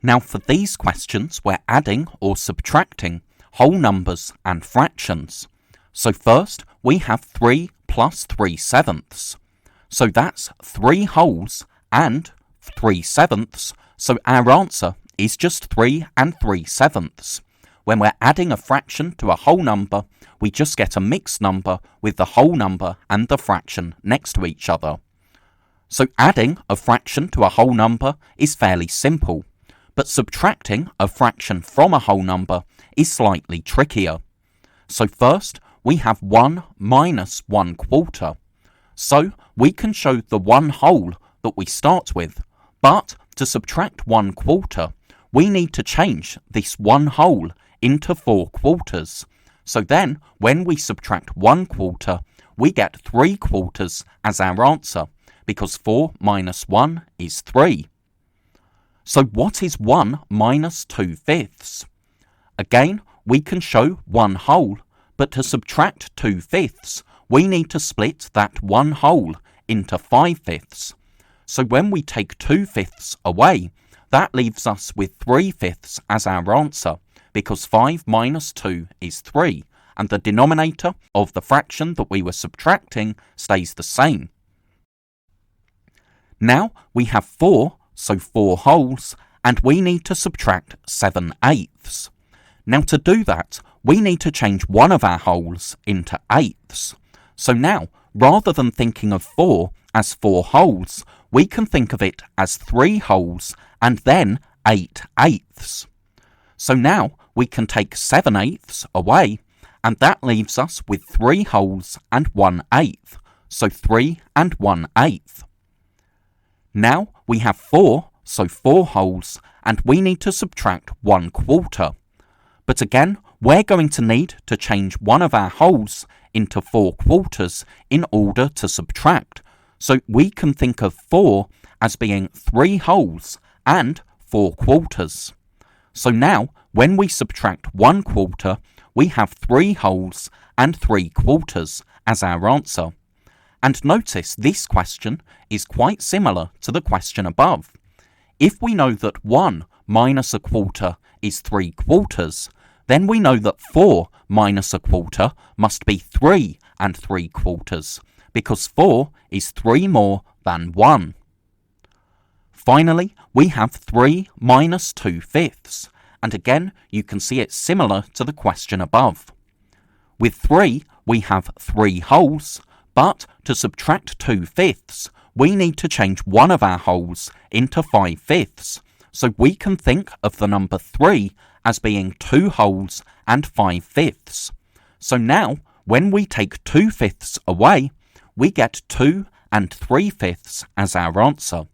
Now for these questions, we're adding or subtracting whole numbers and fractions. So first, we have 3 plus 3/7. So that's 3 wholes and 3/7. So our answer is just 3 and 3/7. When we're adding a fraction to a whole number, we just get a mixed number with the whole number and the fraction next to each other. So adding a fraction to a whole number is fairly simple, but subtracting a fraction from a whole number is slightly trickier. So first, we have 1 minus 1/4. So we can show the 1 whole that we start with, but to subtract 1/4, we need to change this 1 whole into 4 quarters. So then, when we subtract 1/4, we get 3/4 as our answer, because 4 minus 1 is 3. So what is 1 minus 2/5? Again, we can show 1 whole, but to subtract 2/5, we need to split that 1 whole into 5/5. So when we take 2/5 away, that leaves us with 3/5 as our answer, because 5 minus 2 is 3, and the denominator of the fraction that we were subtracting stays the same. Now we have 4, so 4 wholes, and we need to subtract 7/8. Now to do that, we need to change one of our wholes into eighths. So now, rather than thinking of 4 as 4 wholes, we can think of it as 3 wholes and then 8/8. So now we can take 7/8 away, and that leaves us with 3 wholes and 1/8, so 3 and 1/8. Now we have 4, so 4 wholes, and we need to subtract 1/4. But again, we're going to need to change one of our wholes into 4 quarters in order to subtract. So we can think of 4 as being 3 wholes and 4 quarters. So now, when we subtract 1/4, we have 3 wholes and 3 quarters as our answer. And notice this question is quite similar to the question above. If we know that 1 minus 1/4 is 3 quarters, then we know that 4 minus 1/4 must be 3 and 3 quarters, because 4 is 3 more than 1. Finally, we have 3 minus 2/5, and again you can see it's similar to the question above. With 3, we have 3 wholes, but to subtract 2/5, we need to change one of our wholes into 5/5, so we can think of the number 3 as being 2 wholes and 5/5. So now, when we take 2/5 away, we get 2 and 3/5 as our answer.